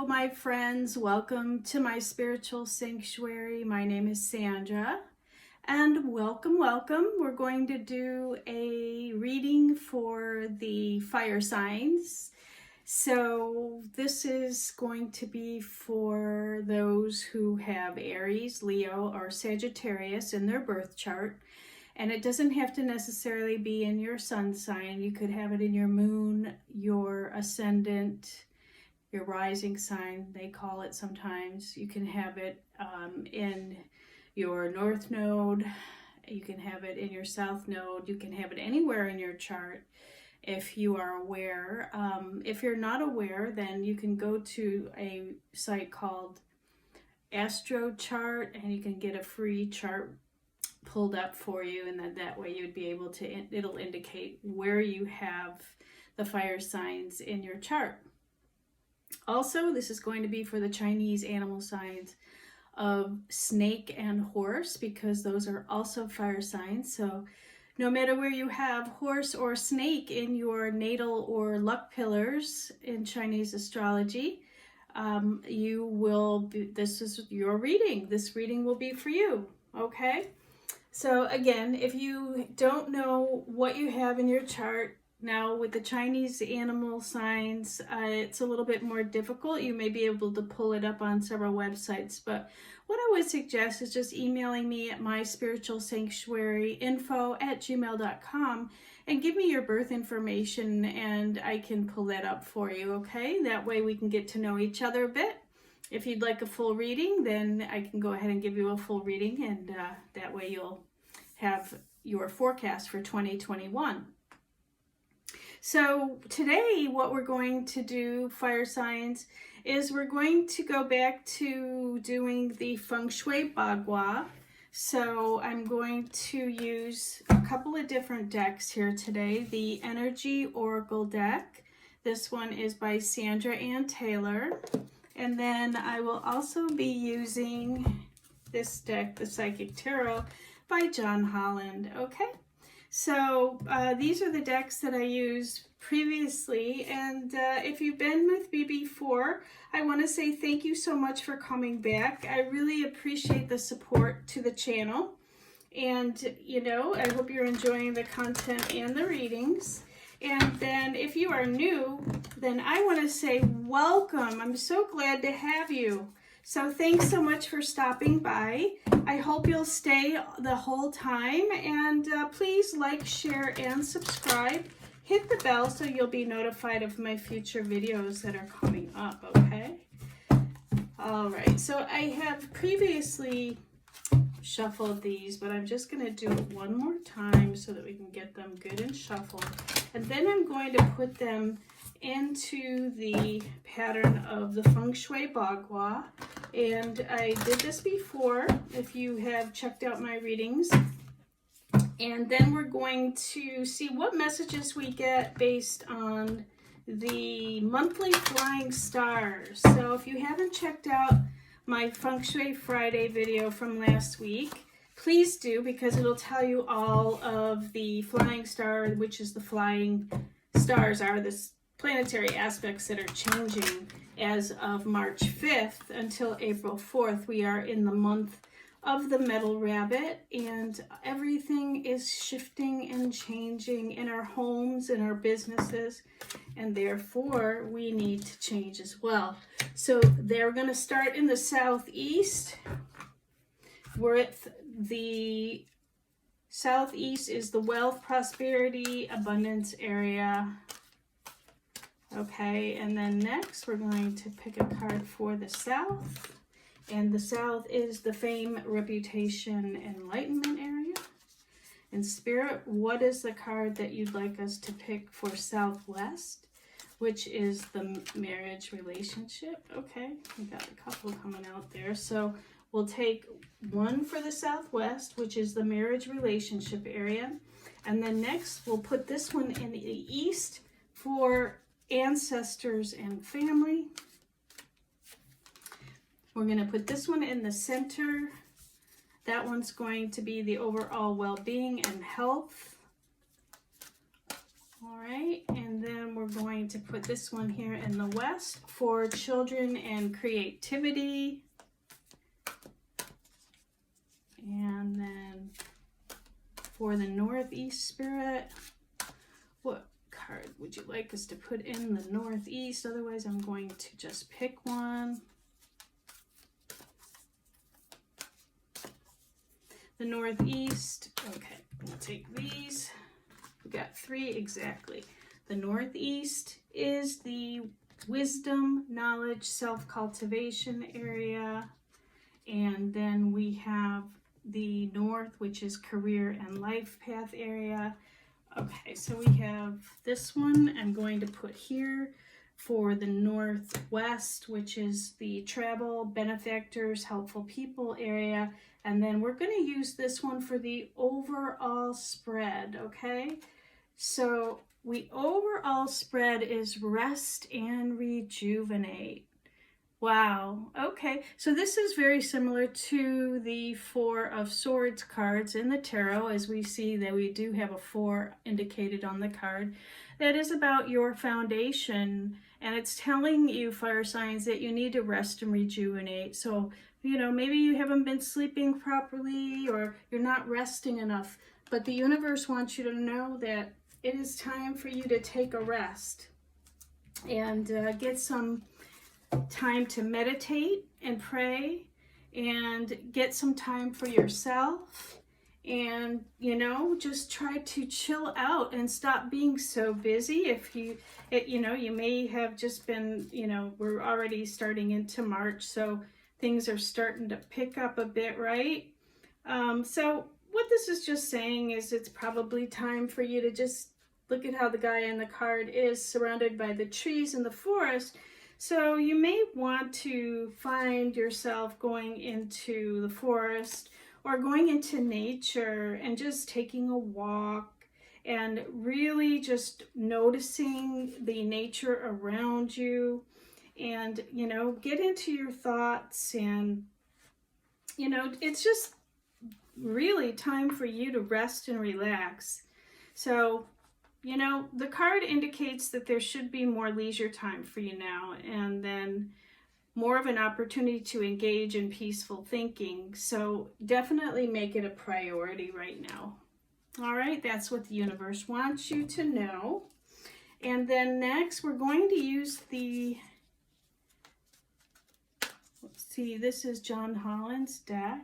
my friends. Welcome to my spiritual sanctuary. My name is Sandra, and welcome. We're going to do a reading for the fire signs. So this is going to be for those who have Aries, Leo, or Sagittarius in their birth chart. And it doesn't have to necessarily be in your sun sign. You could have it in your moon, your ascendant, your rising sign, they call it sometimes. You can have it in your north node. You can have it in your south node. You can have it anywhere in your chart if you are aware. If you're not aware, then you can go to a site called Astrology, and you can get a free chart pulled up for you, and then that way you'd be able to, it'll indicate where you have the fire signs in your chart. Also, this is going to be for the Chinese animal signs of snake and horse, because those are also fire signs. So no matter where you have horse or snake in your natal or luck pillars in Chinese astrology, you will be, this is your reading. This reading will be for you, okay? So again, if you don't know what you have in your chart, now with the Chinese animal signs, it's a little bit more difficult. You may be able to pull it up on several websites, but what I would suggest is just emailing me at myspiritualsanctuaryinfo@gmail.com and give me your birth information, and I can pull that up for you, okay? That way we can get to know each other a bit. If you'd like a full reading, then I can go ahead and give you a full reading, and that way you'll have your forecast for 2021. So today what we're going to do, fire signs, is we're going to go back to doing the Feng Shui Bagua. So I'm going to use a couple of different decks here today. The Energy Oracle deck. This one is by Sandra and Taylor. And then I will also be using this deck, the Psychic Tarot, by John Holland. Okay, so these are the decks that I used previously, and if you've been with me before, I want to say thank you so much for coming back. I really appreciate the support to the channel, and you know, I hope you're enjoying the content and the readings. And then if you are new, then I want to say welcome. I'm so glad to have you. So thanks so much for stopping by. I hope you'll stay the whole time, and please like, share, and subscribe. Hit the bell so you'll be notified of my future videos that are coming up, okay? All right, so I have previously shuffled these, but I'm just going to do it one more time so that we can get them good and shuffled. And then I'm going to put them into the pattern of the Feng Shui Bagua. And I did this before, if you have checked out my readings. And then we're going to see what messages we get based on the monthly flying stars. So if you haven't checked out my Feng Shui Friday video from last week, please do, because it'll tell you all of the flying star, which is the flying stars are the planetary aspects that are changing as of March 5th until April 4th. We are in the month of the Metal Rabbit, and everything is shifting and changing in our homes, in our businesses, and therefore we need to change as well. So they're going to start in the southeast. With the southeast is the wealth, prosperity, abundance area. Okay, and then next we're going to pick a card for the south. And the south is the fame, reputation, enlightenment area. And Spirit, what is the card that you'd like us to pick for southwest, which is the marriage relationship? Okay, we got a couple coming out there. So we'll take one for the southwest, which is the marriage relationship area. And then next we'll put this one in the east for ancestors and family. We're going to put this one in the center. That one's going to be the overall well-being and health. All right, and then we're going to put this one here in the west for children and creativity. And then for the northeast spirit, what card would you like us to put in the northeast? Otherwise, I'm going to just pick one. The northeast, okay, we'll take these. We got 3 exactly. The northeast is the wisdom, knowledge, self-cultivation area. And then we have the north, which is career and life path area. Okay, so we have this one I'm going to put here for the northwest, which is the travel, benefactors, helpful people area. And then we're going to use this one for the overall spread, okay? So the overall spread is rest and rejuvenate. Wow, okay. So this is very similar to the 4 of Swords cards in the tarot, as we see that we do have a 4 indicated on the card. That is about your foundation, and it's telling you, fire signs, that you need to rest and rejuvenate. So, you know, maybe you haven't been sleeping properly or you're not resting enough, but the universe wants you to know that it is time for you to take a rest and get some time to meditate and pray and get some time for yourself, and you know, just try to chill out and stop being so busy. If you know, you may have just been, you know, we're already starting into March, so things are starting to pick up a bit, right? So what this is just saying is it's probably time for you to just look at how the guy in the card is surrounded by the trees in the forest. So you may want to find yourself going into the forest or going into nature and just taking a walk and really just noticing the nature around you, and, you know, get into your thoughts, and, you know, it's just really time for you to rest and relax. So, you know, the card indicates that there should be more leisure time for you now, and then more of an opportunity to engage in peaceful thinking. So definitely make it a priority right now. All right, that's what the universe wants you to know. And then next, we're going to use the, let's see, this is John Holland's deck.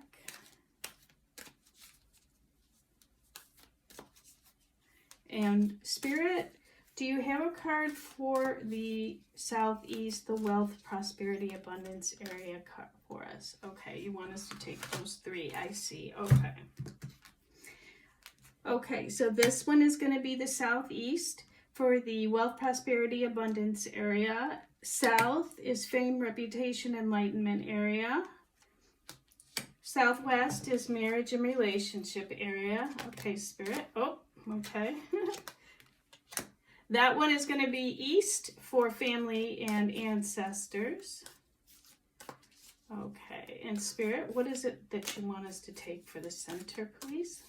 And Spirit, do you have a card for the southeast, the wealth, prosperity, abundance area card for us? Okay, you want us to take those 3, I see. Okay. Okay, so this one is going to be the southeast for the wealth, prosperity, abundance area. South is fame, reputation, enlightenment area. Southwest is marriage and relationship area. Okay, Spirit. Oh, okay. That one is going to be east for family and ancestors. Okay, and Spirit, what is it that you want us to take for the center, please?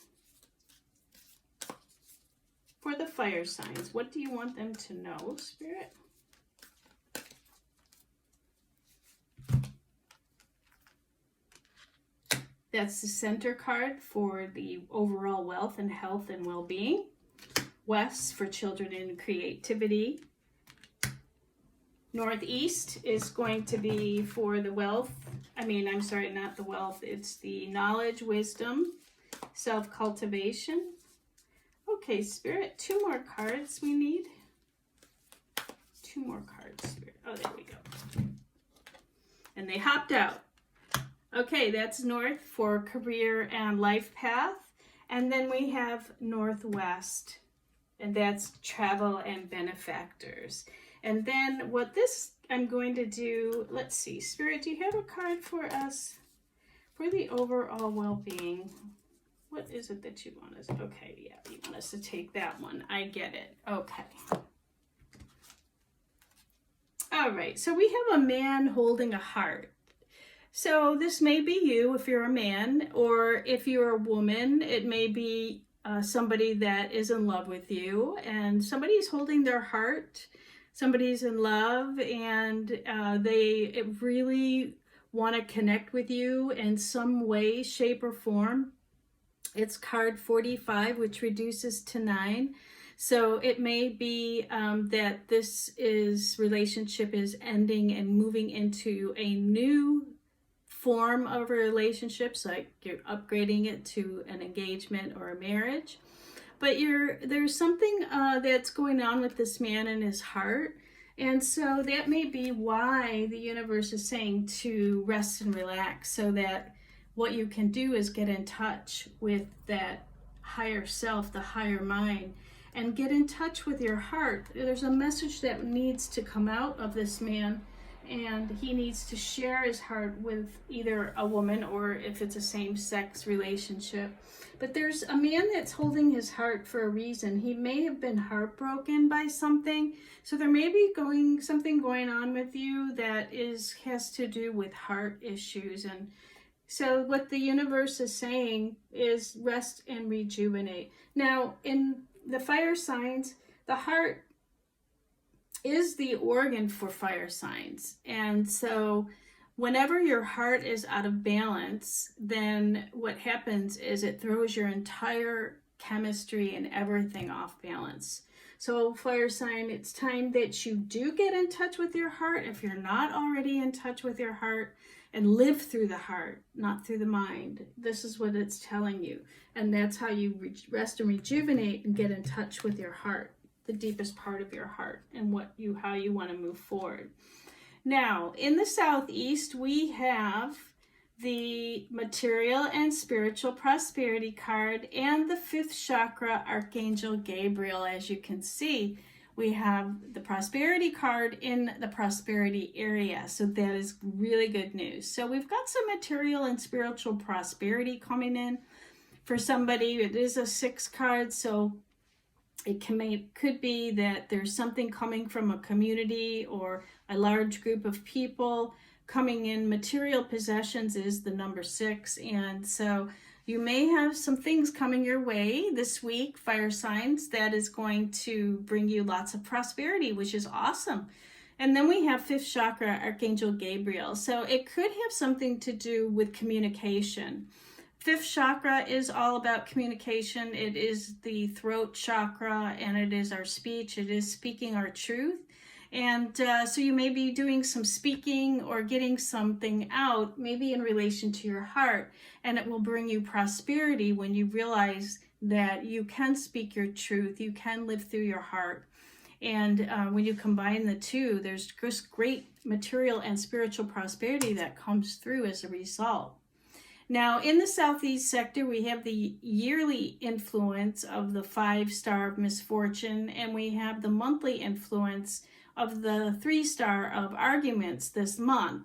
For the fire signs, what do you want them to know, Spirit? That's the center card for the overall wealth and health and well-being. West for children and creativity. Northeast is going to be for the wealth. I'm sorry, not the wealth. It's the knowledge, wisdom, self-cultivation. Okay, Spirit, 2 more cards we need. 2 more cards, Spirit. Oh, there we go. And they hopped out. Okay, that's north for career and life path. And then we have northwest, and that's travel and benefactors. And then what this I'm going to do, let's see, Spirit, do you have a card for us for the overall well-being? What is it that you want us? Okay, yeah, you want us to take that one. I get it. Okay. All right, so we have a man holding a heart. So this may be you if you're a man, or if you're a woman, it may be somebody that is in love with you, and somebody's holding their heart. Somebody's in love, and they really want to connect with you in some way, shape, or form. It's card 45, which reduces to 9. So it may be that this relationship is ending and moving into a new form of a relationship, so like you're upgrading it to an engagement or a marriage. But there's something that's going on with this man in his heart, and so that may be why the universe is saying to rest and relax, so that what you can do is get in touch with that higher self, the higher mind, and get in touch with your heart. There's a message that needs to come out of this man, and he needs to share his heart with either a woman or if it's a same-sex relationship. But there's a man that's holding his heart for a reason. He may have been heartbroken by something. So there may be something going on with you that has to do with heart issues. And so what the universe is saying is rest and rejuvenate. Now, in the fire signs, the heart is the organ for fire signs. And so whenever your heart is out of balance, then what happens is it throws your entire chemistry and everything off balance. So fire sign, it's time that you do get in touch with your heart if you're not already in touch with your heart, and live through the heart, not through the mind. This is what it's telling you. And that's how you rest and rejuvenate and get in touch with your heart, the deepest part of your heart, and how you want to move forward. Now, in the Southeast, we have the Material and Spiritual Prosperity card and the 5th chakra, Archangel Gabriel. As you can see, we have the Prosperity card in the Prosperity area. So that is really good news. So we've got some Material and Spiritual Prosperity coming in. For somebody, it is a 6 card, so it could be that there's something coming from a community or a large group of people coming in. Material possessions is the number 6, and so you may have some things coming your way this week, fire signs, that is going to bring you lots of prosperity, which is awesome. And then we have 5th chakra, Archangel Gabriel. So it could have something to do with communication. 5th chakra is all about communication. It is the throat chakra, and it is our speech. It is speaking our truth. And so you may be doing some speaking or getting something out, maybe in relation to your heart, and it will bring you prosperity when you realize that you can speak your truth, you can live through your heart. And when you combine the two, there's just great material and spiritual prosperity that comes through as a result. Now, in the Southeast sector, we have the yearly influence of the 5-star of misfortune, and we have the monthly influence of the 3-star of arguments this month.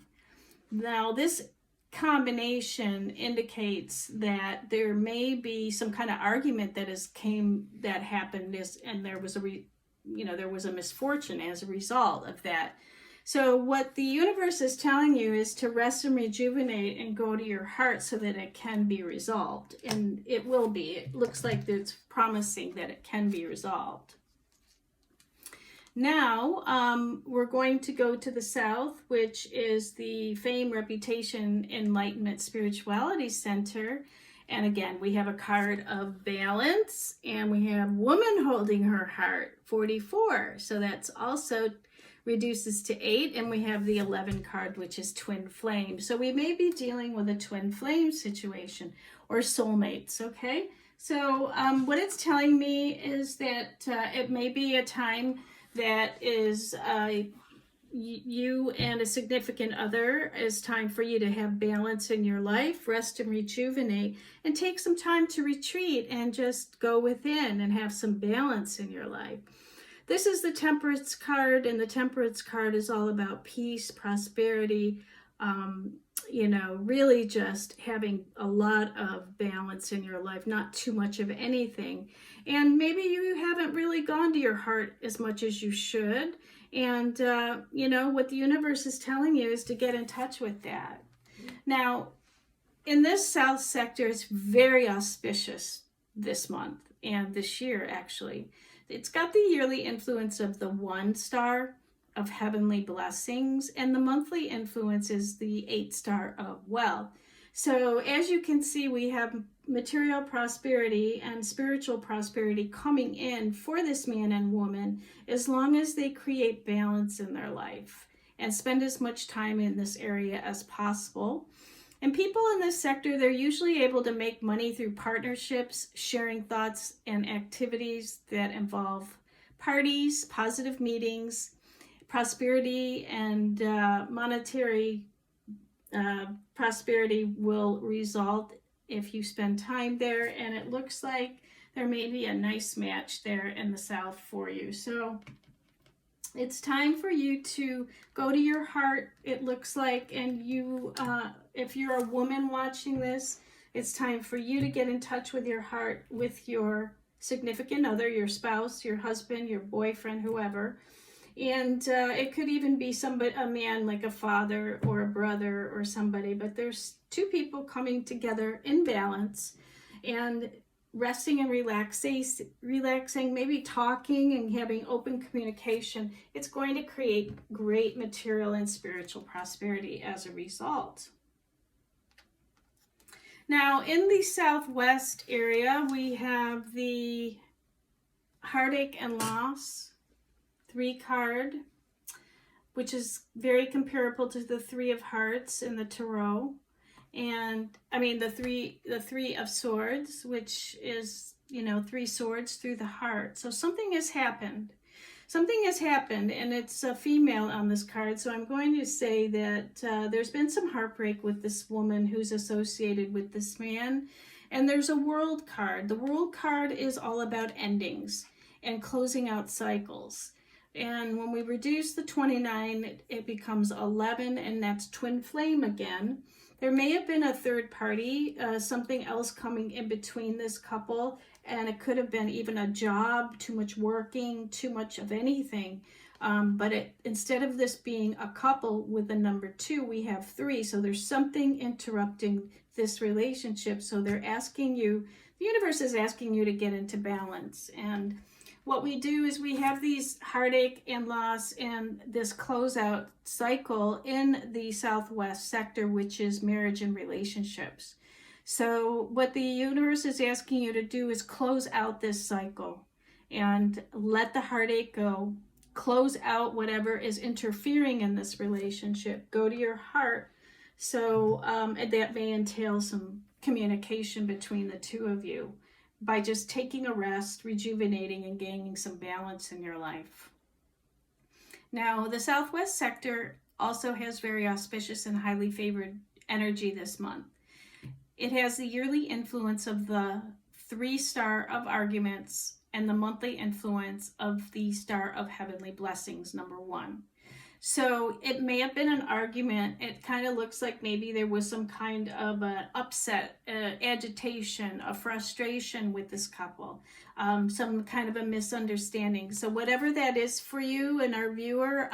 Now, this combination indicates that there may be some kind of argument that happened, and there was a misfortune as a result of that. So what the universe is telling you is to rest and rejuvenate and go to your heart so that it can be resolved. And it will be. It looks like it's promising that it can be resolved. Now, we're going to go to the South, which is the Fame, Reputation, Enlightenment, Spirituality Center. And again, we have a card of balance, and we have woman holding her heart, 44. So that's also reduces to 8, and we have the 11 card, which is twin flame. So we may be dealing with a twin flame situation or soulmates, okay? So what it's telling me is that it may be a time that is you and a significant other, is time for you to have balance in your life, rest and rejuvenate, and take some time to retreat and just go within and have some balance in your life. This is the Temperance card, and the Temperance card is all about peace, prosperity, really just having a lot of balance in your life, not too much of anything. And maybe you haven't really gone to your heart as much as you should. And, what the universe is telling you is to get in touch with that. Now, in this South sector, it's very auspicious this month. and this year actually. It's got the yearly influence of the 1 star of heavenly blessings, and the monthly influence is the 8 star of wealth. So as you can see, we have material prosperity and spiritual prosperity coming in for this man and woman, as long as they create balance in their life and spend as much time in this area as possible. And people in this sector, they're usually able to make money through partnerships, sharing thoughts and activities that involve parties, positive meetings, prosperity, and monetary prosperity will result if you spend time there. And it looks like there may be a nice match there in the south for you. So it's time for you to go to your heart, it looks like, and you, if you're a woman watching this, it's time for you to get in touch with your heart, with your significant other, your spouse, your husband, your boyfriend, whoever. And it could even be somebody, a man like a father or a brother or somebody, but there's 2 people coming together in balance and resting and relaxing, maybe talking and having open communication. It's going to create great material and spiritual prosperity as a result. Now, in the southwest area, we have the Heartache and Loss 3 card, which is very comparable to the 3 of Hearts in the Tarot. And I mean the three of Swords, which is, 3 swords through the heart. So something has happened. Something has happened, and it's a female on this card. So I'm going to say that there's been some heartbreak with this woman who's associated with this man. And there's a World card. The World card is all about endings and closing out cycles. And when we reduce the 29, it becomes 11, and that's twin flame again. There may have been a third party, something else coming in between this couple, and it could have been even a job, too much working, too much of anything. But instead of this being a couple with the number 2, we have 3. So there's something interrupting this relationship. So they're asking you, the universe is asking you to get into balance. And what we do is we have these heartache and loss and this closeout cycle in the southwest sector, which is marriage and relationships. So what the universe is asking you to do is close out this cycle and let the heartache go. Close out whatever is interfering in this relationship. Go to your heart. So that may entail some communication between the 2 of you, by just taking a rest, rejuvenating, and gaining some balance in your life. Now, the southwest sector also has very auspicious and highly favored energy this month. It has the yearly influence of the 3 star of arguments and the monthly influence of the star of heavenly blessings, number 1. So it may have been an argument. It kind of looks like maybe there was some kind of an upset, agitation, a frustration with this couple, some kind of a misunderstanding. So whatever that is for you and our viewer,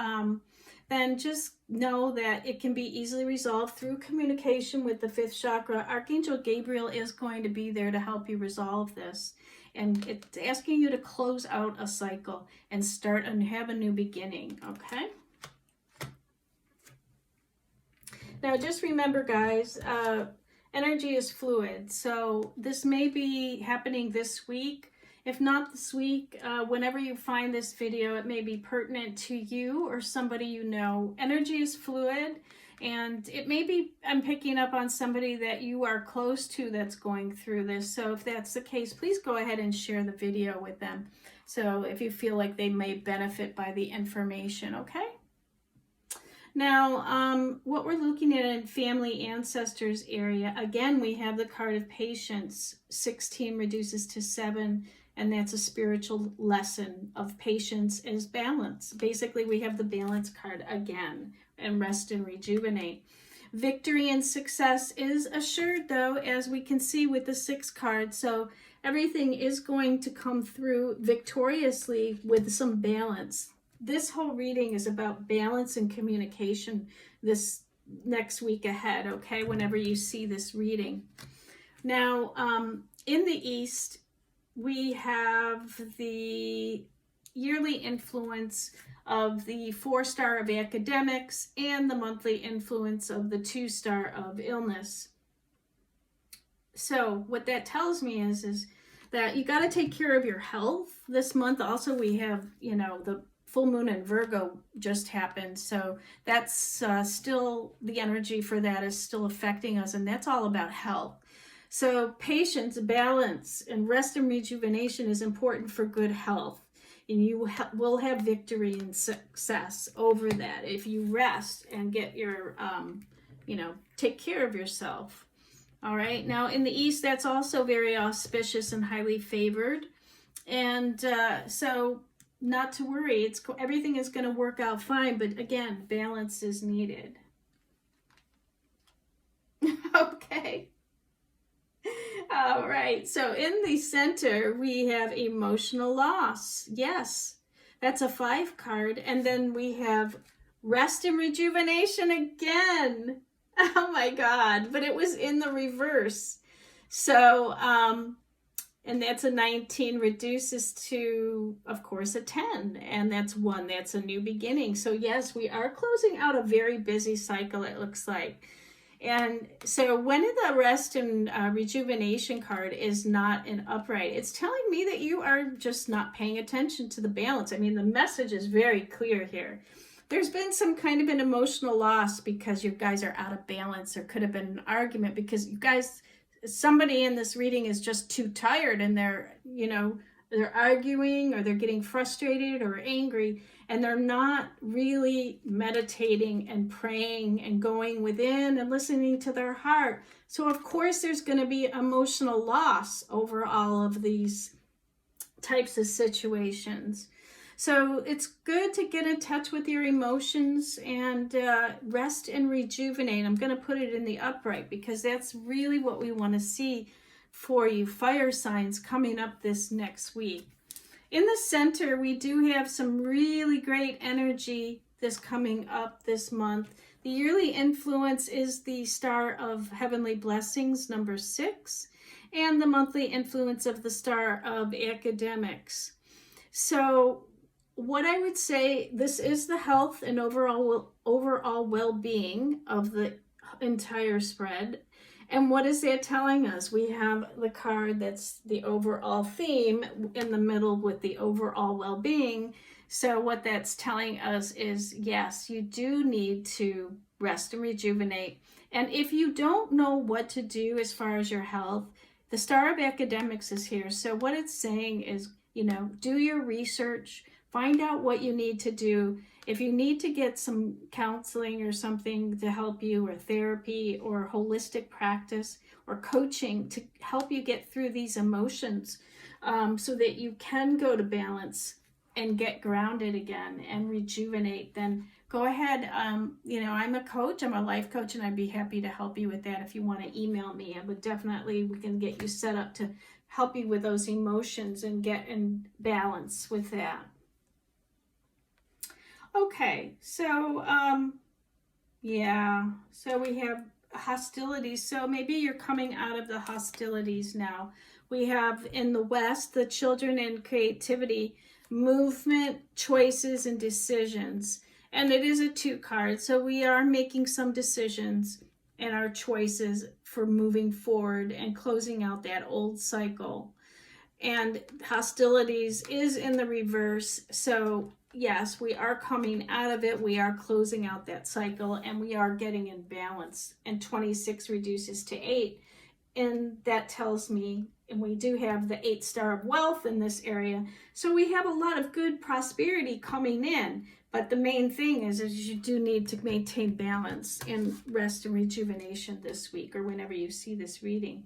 then just know that it can be easily resolved through communication with the 5th chakra. Archangel Gabriel is going to be there to help you resolve this. And it's asking you to close out a cycle and start and have a new beginning, okay? Now, just remember, guys, energy is fluid. So this may be happening this week. If not this week, whenever you find this video, it may be pertinent to you or somebody you know. Energy is fluid, and it may be, I'm picking up on somebody that you are close to that's going through this. So if that's the case, please go ahead and share the video with them. So if you feel like they may benefit by the information, okay? Now, what we're looking at in family ancestors area, again, we have the card of patience. 16 reduces to 7, and that's a spiritual lesson of patience is balance. Basically, we have the balance card again, and rest and rejuvenate. Victory and success is assured, though, as we can see with the 6 card. So everything is going to come through victoriously with some balance. This whole reading is about balance and communication this next week ahead, okay, whenever you see this reading. Now, in the East, we have the yearly influence of the 4-star of academics and the monthly influence of the 2-star of illness. So what that tells me is that you got to take care of your health this month. Also, we have, the full moon in Virgo just happened. So that's still, the energy for that is still affecting us. And that's all about health. So patience, balance, and rest and rejuvenation is important for good health. And you will have victory and success over that if you rest and get your, take care of yourself. All right. Now in the East, that's also very auspicious and highly favored. And so not to worry, everything is going to work out fine. But again, balance is needed. Okay. All right. So in the center, we have emotional loss. Yes, that's a 5 card. And then we have rest and rejuvenation again. Oh my God, but it was in the reverse. So, and that's a 19 reduces to, of course, a 10. And that's 1. That's a new beginning. So yes, we are closing out a very busy cycle, it looks like. And so when the rest and rejuvenation card is not in upright, it's telling me that you are just not paying attention to the balance. I mean, the message is very clear here. There's been some kind of an emotional loss because you guys are out of balance. There could have been an argument because you guys, somebody in this reading is just too tired and they're arguing or they're getting frustrated or angry and they're not really meditating and praying and going within and listening to their heart. So of course there's going to be emotional loss over all of these types of situations. So it's good to get in touch with your emotions and rest and rejuvenate. I'm going to put it in the upright because that's really what we want to see for you fire signs coming up this next week. In the center, we do have some really great energy this coming up this month. The yearly influence is the Star of Heavenly Blessings, number 6, and the monthly influence of the Star of Academics. So what I would say, this is the health and overall well-being of the entire spread. And what is that telling us? We have the card that's the overall theme in the middle with the overall well-being. So what that's telling us is, yes, you do need to rest and rejuvenate. And if you don't know what to do as far as your health, the Star of Academics is here. So what it's saying is, do your research, find out what you need to do. If you need to get some counseling or something to help you, or therapy or holistic practice or coaching to help you get through these emotions so that you can go to balance and get grounded again and rejuvenate, then go ahead. I'm a coach, I'm a life coach, and I'd be happy to help you with that. If you want to email me, we can get you set up to help you with those emotions and get in balance with that. Okay, so so we have hostilities. So maybe you're coming out of the hostilities now. We have in the West, the children and creativity, movement, choices, and decisions. And it is a 2 card. So we are making some decisions and our choices for moving forward and closing out that old cycle. And hostilities is in the reverse. So yes, we are coming out of it. We are closing out that cycle and we are getting in balance. And 26 reduces to 8. And that tells me, and we do have the 8 star of wealth in this area. So we have a lot of good prosperity coming in. But the main thing is you do need to maintain balance and rest and rejuvenation this week or whenever you see this reading.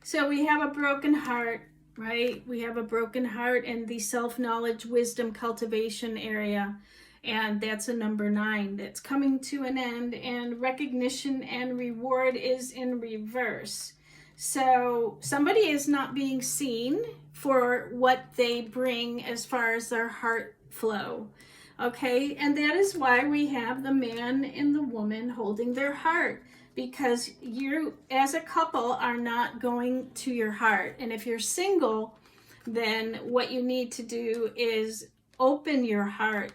So we have a broken heart, right? We have a broken heart in the self-knowledge, wisdom, cultivation area. And that's a number 9 that's coming to an end. And recognition and reward is in reverse. So somebody is not being seen for what they bring as far as their heart flow. Okay, and that is why we have the man and the woman holding their heart. because you as a couple are not going to your heart. And if you're single, then what you need to do is open your heart.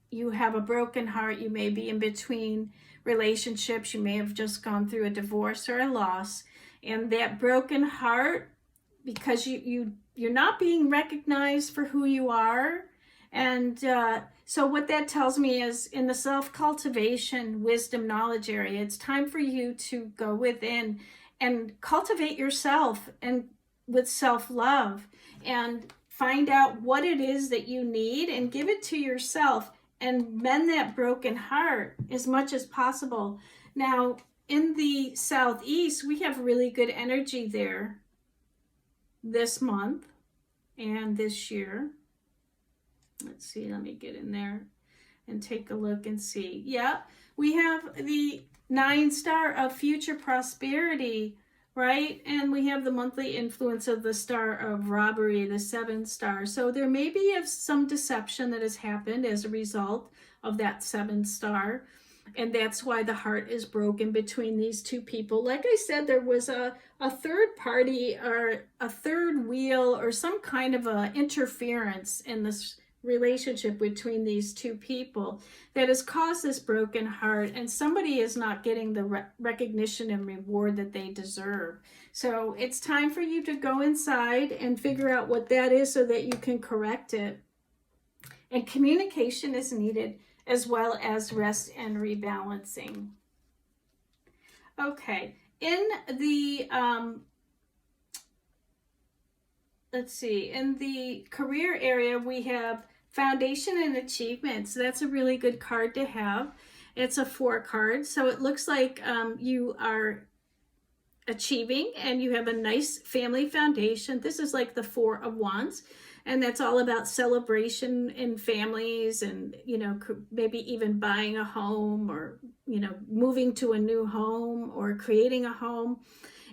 You have a broken heart. You may be in between relationships. You may have just gone through a divorce or a loss. And that broken heart, because you're not being recognized for who you are. And so what that tells me is in the self-cultivation, wisdom, knowledge area, it's time for you to go within and cultivate yourself and with self-love and find out what it is that you need and give it to yourself and mend that broken heart as much as possible. Now, in the Southeast, we have really good energy there this month and this year. Let's see, let me get in there and take a look and see. Yeah, we have the 9 star of future prosperity, right? And we have the monthly influence of the star of robbery, the 7 star. So there may be some deception that has happened as a result of that 7 star. And that's why the heart is broken between these two people. Like I said, there was a third party or a third wheel or some kind of a interference in this relationship between these two people that has caused this broken heart, and somebody is not getting the recognition and reward that they deserve. So it's time for you to go inside and figure out what that is so that you can correct it. And communication is needed, as well as rest and rebalancing. Okay, in the let's see, in the career area, we have foundation and achievements. That's a really good card to have. It's a 4 card, so it looks like you are achieving and you have a nice family foundation. This is like the 4 of Wands, and that's all about celebration in families and, you know, maybe even buying a home or, you know, moving to a new home or creating a home.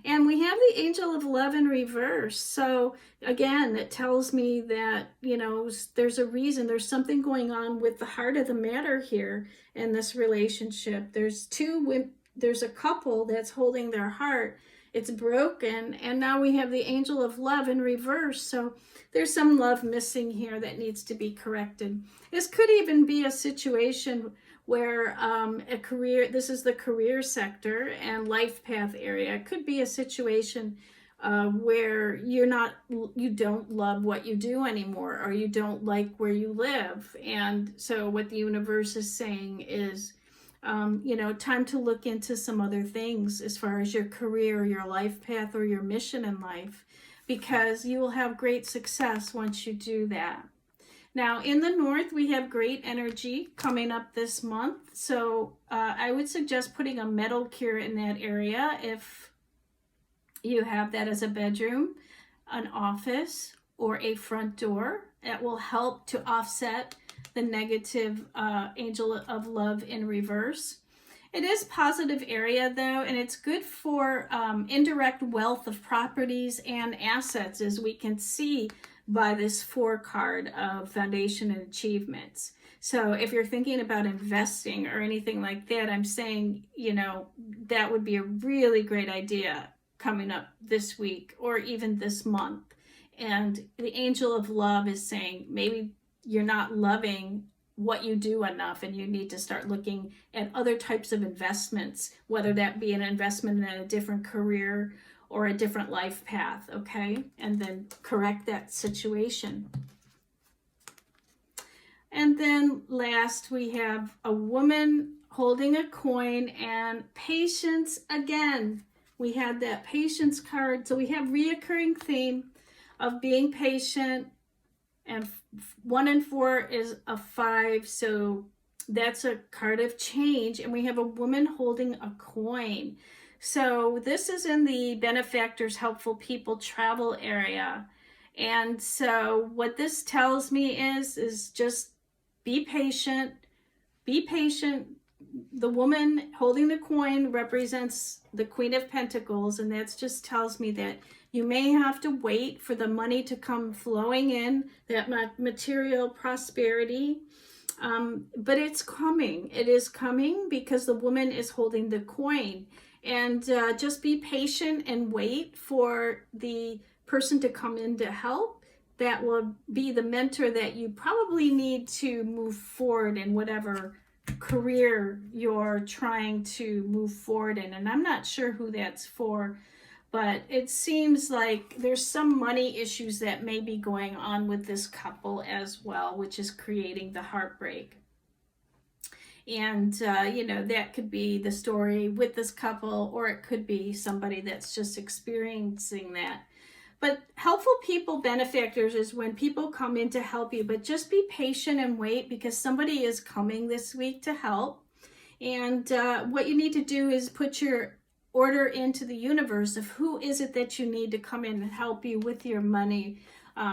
And we have the Angel of Love in reverse. So again, it tells me that, you know, there's a reason, there's something going on with the heart of the matter here in this relationship. There's a couple that's holding their heart. It's broken. And now we have the Angel of Love in reverse. So there's some love missing here that needs to be corrected. This could even be a situation where this is the career sector and life path area. It could be a situation where you don't love what you do anymore, or you don't like where you live. And so what the universe is saying is, you know, time to look into some other things as far as your career, your life path, or your mission in life, because you will have great success once you do that. Now, in the north, we have great energy coming up this month. So I would suggest putting a metal cure in that area if you have that as a bedroom, an office, or a front door. That will help to offset the negative Angel of Love in reverse. It is positive area, though, and it's good for indirect wealth of properties and assets, as we can see by this 4 card of foundation and achievements. So if you're thinking about investing or anything like that, I'm saying, you know, that would be a really great idea coming up this week or even this month. And the Angel of Love is saying maybe you're not loving what you do enough, and you need to start looking at other types of investments, whether that be an investment in a different career or a different life path, okay? And then correct that situation. And then last, we have a woman holding a coin and patience again. We had that patience card. So we have reoccurring theme of being patient, and 1 and 4 is a 5. So that's a card of change. And we have a woman holding a coin. So this is in the benefactors, helpful people, travel area. And so what this tells me is just be patient. Be patient. The woman holding the coin represents the Queen of Pentacles, and that just tells me that you may have to wait for the money to come flowing in, that material prosperity. But it's coming. It is coming because the woman is holding the coin. And just be patient and wait for the person to come in to help. That will be the mentor that you probably need to move forward in whatever career you're trying to move forward in. And I'm not sure who that's for, but it seems like there's some money issues that may be going on with this couple as well, which is creating the heartbreak. And, you know, that could be the story with this couple, or it could be somebody that's just experiencing that. But helpful people, benefactors, is when people come in to help you, but just be patient and wait, because somebody is coming this week to help. And what you need to do is put your order into the universe of who is it that you need to come in and help you with your money.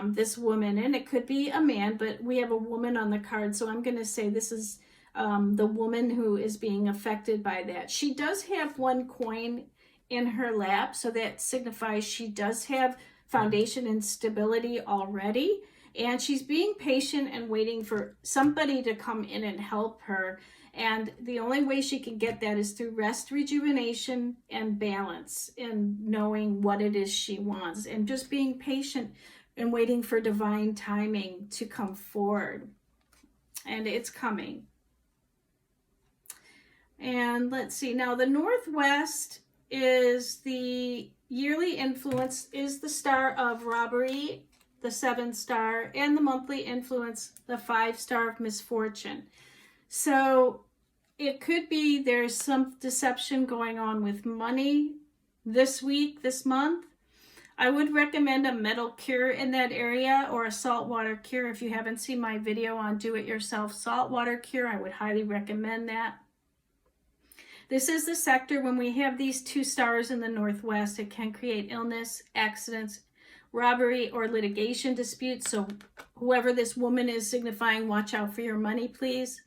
This woman, and it could be a man, but we have a woman on the card, so I'm going to say this is the woman who is being affected by that. She does have one coin in her lap, so that signifies she does have foundation and stability already, and she's being patient and waiting for somebody to come in and help her. And the only way she can get that is through rest, rejuvenation, and balance, and knowing what it is she wants, and just being patient and waiting for divine timing to come forward. And it's coming. And let's see, now the Northwest is the yearly influence, is the star of robbery, the 7th star, and the monthly influence, the 5 star of misfortune. So it could be there's some deception going on with money this week, this month. I would recommend a metal cure in that area, or a saltwater cure. If you haven't seen my video on do-it-yourself saltwater cure, I would highly recommend that. This is the sector when we have these 2 stars in the Northwest, it can create illness, accidents, robbery, or litigation disputes. So whoever this woman is signifying, watch out for your money, please.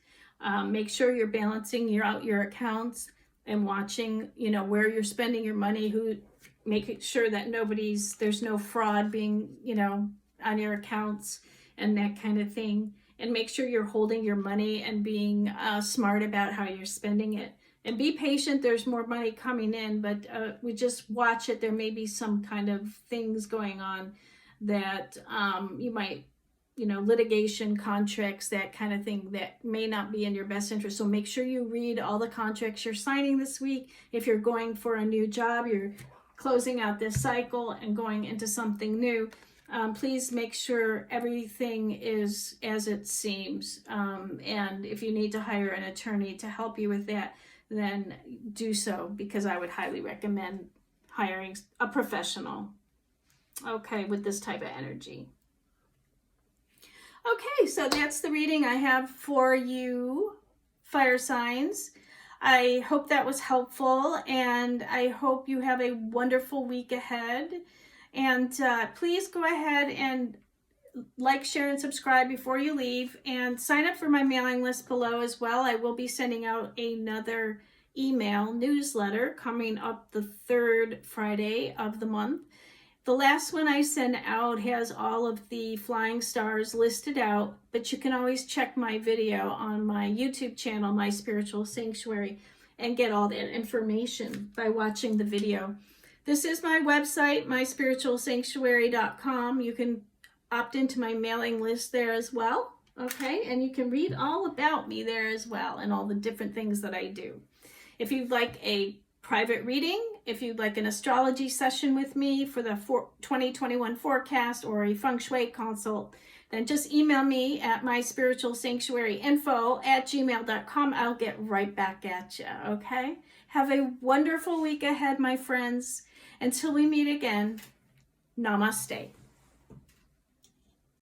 Make sure you're balancing your accounts and watching, you know, where you're spending your money, making sure that there's no fraud being, you know, on your accounts and that kind of thing. And make sure you're holding your money and being smart about how you're spending it. And be patient, there's more money coming in, but we just watch it. There may be some kind of things going on that you might, you know, litigation, contracts, that kind of thing that may not be in your best interest. So make sure you read all the contracts you're signing this week. If you're going for a new job, you're closing out this cycle and going into something new, please make sure everything is as it seems. And if you need to hire an attorney to help you with that, then do so, because I would highly recommend hiring a professional, okay, with this type of energy. Okay, so that's the reading I have for you, fire signs. I hope that was helpful, and I hope you have a wonderful week ahead. And please go ahead and like, share, and subscribe before you leave, and sign up for my mailing list below as well. I will be sending out another email newsletter coming up the 3rd Friday of the month. The last one I send out has all of the flying stars listed out, but you can always check my video on my YouTube channel, My Spiritual Sanctuary, and get all that information by watching the video. This is my website, myspiritualsanctuary.com. You can opt into my mailing list there as well, okay? And you can read all about me there as well, and all the different things that I do. If you'd like a private reading, if you'd like an astrology session with me for the 2021 forecast, or a Feng Shui consult, then just email me at myspiritualsanctuaryinfo@gmail.com. I'll get right back at you, okay? Have a wonderful week ahead, my friends. Until we meet again, namaste.